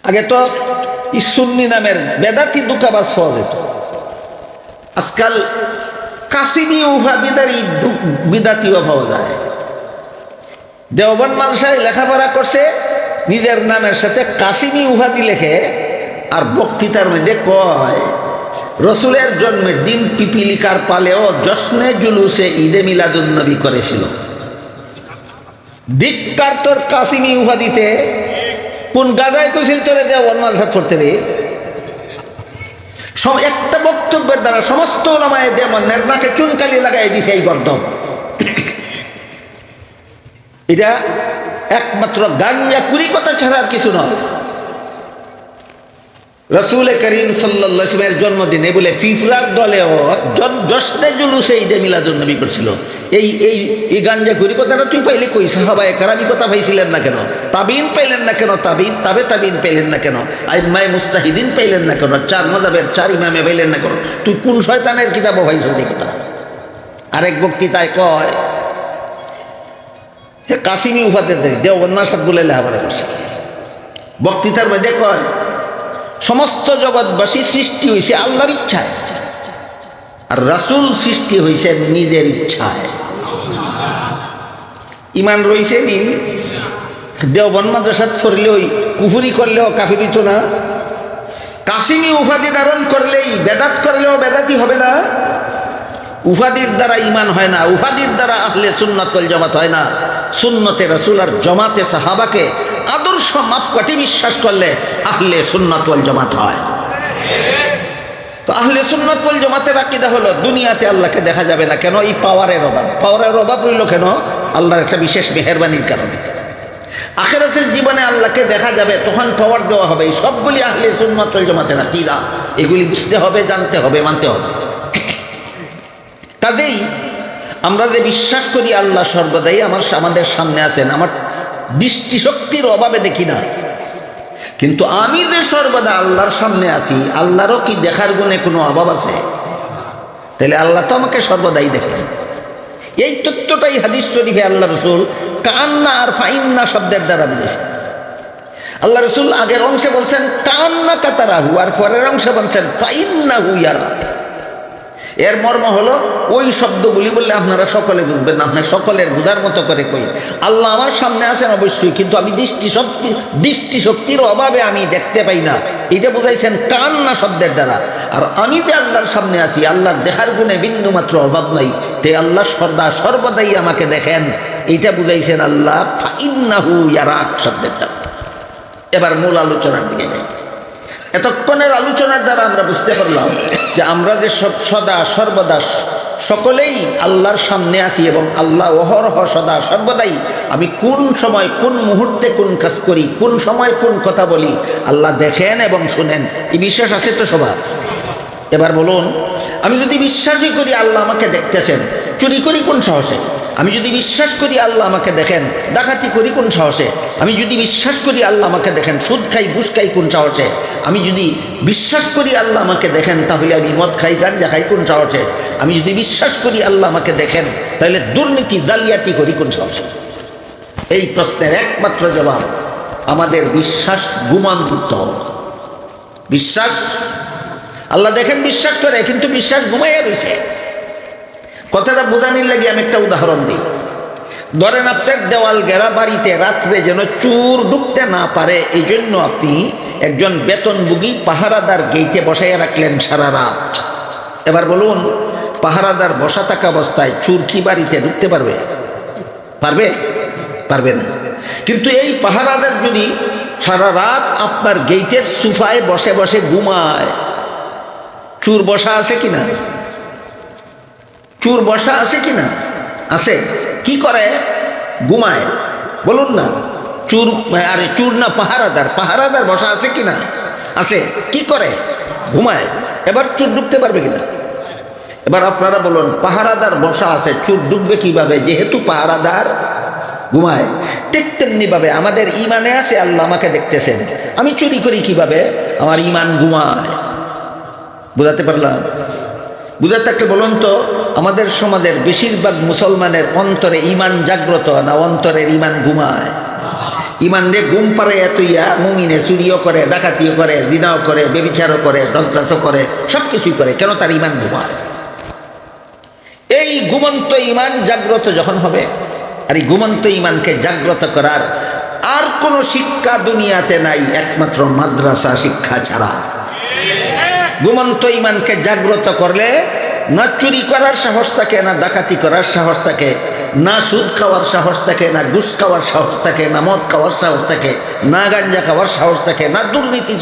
আগে তো সুন্নি নামের বেদাতি দুকাবাজ পাওয়া যেত। আজকাল কাসিমি উপাধিদার বিদাতিও পাওয়া যায়। দেওবন্দ মাদ্রাসায় লেখাপড়া করছে, নিজের নামের সাথে কাসিমি উপাধি লেখে, আর বক্তৃতার মধ্যে কয় রসুলের জন্মের দিন পিপিলিকার পালেও জশ্নে জুলুসে ঈদে মিলাদুন্নবী করেছিল। ধিক্কার তোর কাসিমি উপাধিতে, কোন গাদায় কইছিল তোরে দেওবন্দ মাদ্রাসা পড়তে রে? একটা বক্তব্যের দ্বারা সমস্ত ওলামায়ে দেওবন্দের নাকে চুনকালি লাগাই দিছে এই গর্দব। এটা একমাত্র গাঞ্জা কুড়ি কথা ছাড়া আর কিছু নয়। রসুল করিম সাল্লাল্লাহু আলাইহি ওয়াসাল্লামের জন্মদিনে বলে ফিফরার দলেও জশ্নে জুলুসে ঈদে মিলাদুন্নবী করছিল। এই গাঞ্জা কুড়ি কথাটা তুই পাইলে কই? সাহাবায়ে কেরামি কথা পাইছিলেন না কেন? তাবিন পাইলেন না কেন? তাবিন পাইলেন না কেন? আইম্মায়ে মুস্তাহিদিন পাইলেন না কেন? চার মাযহাবের চার ইমামে পাইলেন না কেন? তুই কোন শয়তানের কিতাবও পাইছিস এই কথা? আরেক বক্তৃতায় কয় কাসিমি উপাধি দেওবন্দ মাদ্রাসাত বলে লেখাপড়া করছে। বক্তৃতার মধ্যে কয় সমস্ত জগৎবাসী সৃষ্টি হয়েছে আল্লাহর ইচ্ছায়, আর রাসূল সৃষ্টি হয়েছে নিজের ইচ্ছায়। ইমান রয়েছে নি? দেওবন্দ মাদ্রাসাত পড়লে ওই কুফরি করলেও কাফির হইতো না? কাসিমি উপাধি ধারণ করলেই বেদাত করলেও বেদাতি হবে না? উপাধির দ্বারা ইমান হয় না, উপাধির দ্বারা আহলে সুন্নাত ওয়াল জামাত হয় না। সুন্নতে রাসূল আর জামাতে সাহাবাকে আদর্শ মাপকাঠি বিশ্বাস করলে আহলে সুন্নাত ওয়াল জামাত হয়। তো আহলে সুন্নাত ওয়াল জামাতের আকীদা হলো দুনিয়াতে আল্লাহকে দেখা যাবে না। কেন? এই পাওয়ারের অভাব রইল কেন? আল্লাহর একটা বিশেষ মেহেরবানির কারণে। আখিরাতের জীবনে আল্লাহকে দেখা যাবে, তখন পাওয়ার দেওয়া হবে। এই সবগুলি আহলে সুন্নাত ওয়াল জামাতের আকীদা। এগুলি বুঝতে হবে, জানতে হবে, মানতে হবে। কাজেই আমরা যে বিশ্বাস করি আল্লাহ সর্বদাই আমাদের সামনে আছেন, আমার দৃষ্টিশক্তির অভাবে দেখি না, কিন্তু আমি যে সর্বদা আল্লাহর সামনে আছি, আল্লাহরও কি দেখার গুণে কোনো অভাব আছে? তাহলে আল্লাহ তো আমাকে সর্বদাই দেখেন। এই তথ্যটাই হাদিস শরীফে আল্লাহ রসুল কান্না আর ফাইন্না শব্দের দ্বারা বুঝেছেন। আল্লাহ রসুল আগের অংশে বলছেন কান্না কাতারাহু, আর পরের অংশে বলছেন ফাইন্নাহু ইয়ারা। এর মর্ম হলো ওই শব্দগুলি বললে আপনারা সকলে বুঝবেন না, আপনার সকলের বোঝার মতো করে কই। আল্লাহ আমার সামনে আছেন অবশ্যই, কিন্তু আমি দৃষ্টিশক্তির অভাবে আমি দেখতে পাই না, এটা বুঝাইছেন কান্না শব্দের দ্বারা। আর আমি যে আল্লাহর সামনে আছি, আল্লাহর দেখার গুণে বিন্দু মাত্র অভাব নাই, তে আল্লাহ সর্বদাই আমাকে দেখেন, এইটা বুঝাইছেন আল্লাহ ফাইন্নাহু ইয়ারাক শব্দের দ্বারা। এবার মূল আলোচনার দিকে যাই। এতক্ষণের আলোচনার দ্বারা আমরা বুঝতে পারলাম যে আমরা যে সদা সর্বদা সকলেই আল্লাহর সামনে আছি, এবং আল্লাহ অহরহ সদা সর্বদাই আমি কোন সময় কোন মুহূর্তে কোন কাজ করি, কোন সময় কোন কথা বলি, আল্লাহ দেখেন এবং শুনেন। এই বিশ্বাস আছে তো সবার? এবার বলুন, আমি যদি বিশ্বাসই করি আল্লাহ আমাকে দেখতেছেন, চুরি করি কোন সাহসে? আমি যদি বিশ্বাস করি আল্লাহ আমাকে দেখেন, ডাকাতি করি কোন সাহসে? আমি যদি বিশ্বাস করি আল্লাহ আমাকে দেখেন, সুদ খাই ঘুষ খাই কোন সাহসে? আমি যদি বিশ্বাস করি আল্লাহ আমাকে দেখেন, তাহলে আমি মদ খাই গাঞ্জা খাই কোন সাহসে? আমি যদি বিশ্বাস করি আল্লাহ আমাকে দেখেন, তাহলে দুর্নীতি জালিয়াতি করি কোন সাহসে? এই প্রশ্নের একমাত্র জবাব আমাদের বিশ্বাস গুমান করতে হবে। বিশ্বাস আল্লাহ দেখেন বিশ্বাস করে, কিন্তু বিশ্বাস ঘুমাইয়া রয়েছে। কথাটা বোঝানির লাগে আমি একটা উদাহরণ দিই। ধরেন আপনার দেওয়াল ঘেরা বাড়িতে রাত্রে যেন চোর ঢুকতে না পারে, এই জন্য আপনি একজন বেতনভোগী পাহারাদার গেইটে বসাইয়া রাখলেন সারা রাত। এবার বলুন, পাহারাদার বসা থাকা অবস্থায় চোর কি বাড়িতে ঢুকতে পারবে? পারবে না। কিন্তু এই পাহারাদার যদি সারা রাত আপনার গেইটের সোফায় বসে বসে ঘুমায়, চোর বসা আছে কিনা? চোর বসা আছে কিনা? আছে। কি করে? ঘুমায়। বলুন না, চোর আরে চোর না, পাহারাদার বসা আছে কিনা? আছে। কি করে? ঘুমায়। এবার চোর ঢুকতে পারবে কিনা? এবার আপনারা বলুন, পাহারাদার বসা আছে, চোর ঢুকবে কিভাবে? যেহেতু পাহারাদার ঘুমায়। ঠিক তেমনিভাবে আমাদের ইমানে আছে আল্লাহ আমাকে দেখতেছেন, আমি চুরি করি কিভাবে? আমার ইমান ঘুমায়। বুঝাতে পারলাম? বুঝাতে থাকলে বলুন তো, আমাদের সমাজের বেশিরভাগ মুসলমানের অন্তরে ইমান জাগ্রত না অন্তরের ইমান ঘুমায়? ইমান রে গুম পারে এতইয়া মুমিনে চুরিও করে, ডাকাতিও করে, জিনাও করে, বেবিচারও করে, সন্ত্রাসও করে, সব কিছুই করে। কেন? তার ইমান ঘুমায়। এই ঘুমন্ত ইমান জাগ্রত যখন হবে, আর এই ঘুমন্ত ইমানকে জাগ্রত করার আর কোনো শিক্ষা দুনিয়াতে নাই একমাত্র মাদ্রাসা শিক্ষা ছাড়া। ঘুমন্ত ইমানকে জাগ্রত করলে না চুরি করার সাহস থাকে, না ডাকাতি করার সাহস থাকে, না সুদ খাওয়ার সাহস থাকে, না ঘুষ খাওয়ার সাহস থাকে, না মদ খাওয়ার সাহস থাকে, না গাঞ্জা খাওয়ার সাহস থাকে, না দুর্নীতির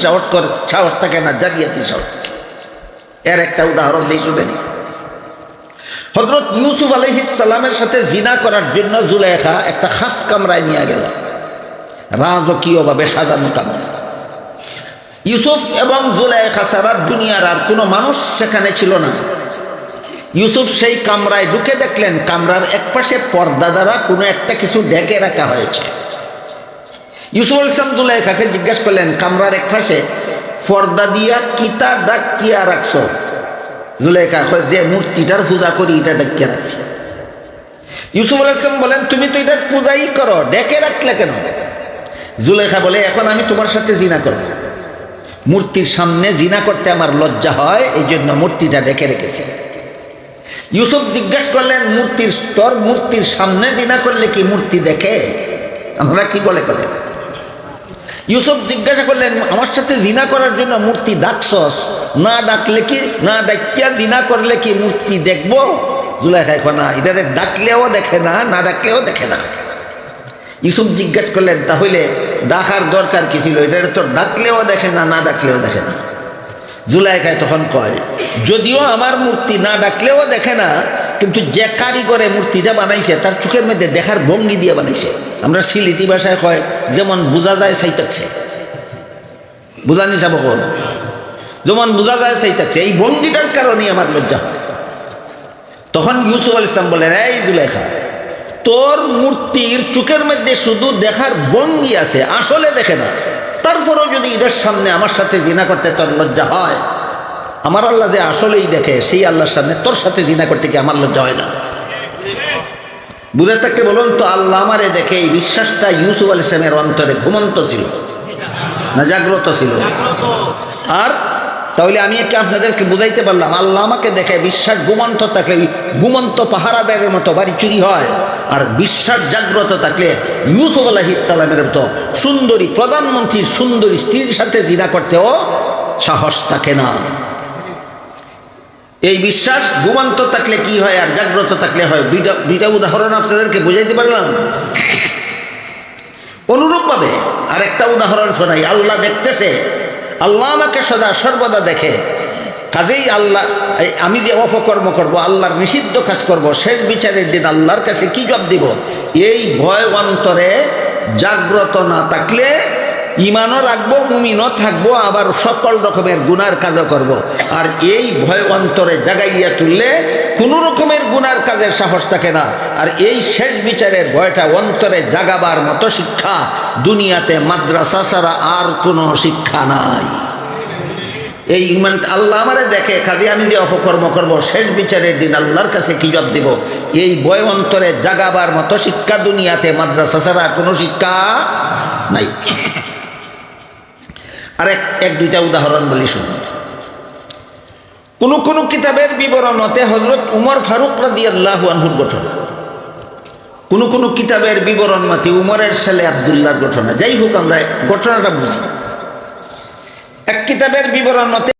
সাহস থাকে, না জালিয়াতির সাহস থাকে। এর একটা উদাহরণ দিয়ে শুনেন। হযরত ইউসুফ আলাইহিস সালামের সাথে জিনা করার জন্য জুলেখা একটা খাস কামরায় নিয়ে গেল, রাজকীয়ভাবে সাজানো কামরা। ইউসুফ এবং জুলেখা ছাড়া দুনিয়ার আর কোনো মানুষ সেখানে ছিল না। ইউসুফ সেই কামরায় ঢুকে দেখলেন কামরার একপাশে পর্দা দ্বারা কোনো একটা কিছু ঢেকে রাখা হয়েছে। ইউসুফ আলাইহিস সালাম জুলেখাকে জিজ্ঞাসা করলেন, কামরার একপাশে পর্দা দিয়া কিতা ডাকিয়া রাখছো? জুলেখা কয়, যে মূর্তিটার পূজা করি এটা ডাকিয়া রাখছি। ইউসুফ আলাইহিস সালাম বলেন, তুমি তো এটার পূজাই করো, ডেকে রাখলে কেন? জুলেখা বলে, এখন আমি তোমার সাথে জিনা করব, মূর্তির সামনে জিনা করতে আমার লজ্জা হয়, এই জন্য মূর্তিটা ডেকে রেখেছি। ইউসুফ জিজ্ঞাসা করলেন, মূর্তির সামনে জিনা করলে কি মূর্তি দেখে? আমরা কি বলে করে? ইউসুফ জিজ্ঞাসা করলেন, আমার সাথে জিনা করার জন্য মূর্তি ডাকছস, না ডাকলে কি, না ডাকিয়া জিনা করলে কি মূর্তি দেখবো? জুলেখা কয়, না, এটারে ডাকলেও দেখে না, না ডাকলেও দেখে না। ইউসুফ জিজ্ঞাসা করলেন, তাহলে ডাকার দরকার কি ছিল? এটারে তো ডাকলেও দেখে না, না ডাকলেও দেখে না। জুলেখায় তখন কয়, যদিও আমার মূর্তি না ডাকলেও দেখে না, কিন্তু যে কারিগরে মূর্তিটা বানাইছে তার চোখের মধ্যে দেখার ভঙ্গি দিয়ে বানাইছে। আমরা সিলেটি ভাষায় কয়, যেমন বোঝা যায় চাইতাছে, বুঝানি যাব, যেমন বোঝা যায় চাইতাছে, এই ভঙ্গিটার কারণেই আমার লজ্জা হয়। তখন ইউসুফ আলাইহিস সালাম বলেন, এই জুলেখা, তোর মূর্তির চোখের মধ্যে শুধু দেখার ভঙ্গি আছে, আসলে দেখে না। তারপরেও যদি এটার সামনে আমার সাথে জিনা করতে তোর লজ্জা হয়, আমার আল্লাহ যে আসলেই দেখে, সেই আল্লাহর সামনে তোর সাথে জিনা করতে কি আমার লজ্জা হয় না? বুঝে থাকতে বলুন তো, আল্লাহ আমারে দেখে, এই বিশ্বাসটা ইউসুফ আলাইহিস সালামের অন্তরে ঘুমন্ত ছিল না জাগ্রত ছিল? আর তাহলে আমি কি আপনাদেরকে বুঝাইতে পারলাম, আল্লাহ আমাকে দেখে বিশ্বাস ঘুমন্ত থাকলে ঘুমন্ত পাহারাদারের মতো বাড়ি চুরি হয়, আর বিশ্বাস জাগ্রত থাকলে ইউসুফ আলাইহিস সালামের মতো সুন্দরী প্রধানমন্ত্রীর সুন্দরী স্ত্রীর সাথে জিনা করতেও সাহস থাকে না। এই বিশ্বাস ঘুমন্ত থাকলে কি হয় আর জাগ্রত থাকলে হয়, দুইটা উদাহরণ আপনাদেরকে বুঝাইতে পারলাম। অনুরূপভাবে আরেকটা উদাহরণ শোনাই। আল্লাহ দেখতেছে, আল্লাহ আমাকে সদা সর্বদা দেখে, কাজেই আল্লাহ, আমি যে অপকর্ম করব, আল্লাহর নিষিদ্ধ কাজ করব, শেষ বিচারের দিন আল্লাহর কাছে কি জবাব দিব, এই ভয় অন্তরে জাগ্রত না থাকলে ইমানও রাখবো, মুমিনও থাকবো, আবার সকল রকমের গুনার কাজও করব। আর এই ভয় অন্তরে জাগাইয়া তুললে কোনো রকমের গুনার কাজের সাহস থাকে না। আর এই শেষ বিচারের ভয়টা অন্তরে জাগাবার মতো শিক্ষা দুনিয়াতে মাদ্রাসা ছাড়া আর কোনো শিক্ষা নাই। এই ইমান, আল্লাহ আমারে দেখে, কাজে আমি যে অপকর্ম করব, শেষ বিচারের দিন আল্লাহর কাছে কি জবাব দিব, এই ভয় অন্তরে জাগাবার মতো শিক্ষা দুনিয়াতে মাদ্রাসা ছাড়া আর কোনো শিক্ষা নাই। আর এক দুইটা উদাহরণ বলি শুনুন। কোন কিতাবের বিবরণ মতে হযরত উমর ফারুক রাদিয়াল্লাহু আনহুর ঘটনা, কোন কিতাবের বিবরণ মতে উমরের ছেলে আব্দুল্লাহর ঘটনা। যাই হোক, আমরা ঘটনাটা বুঝি। এক কিতাবের বিবরণ মতে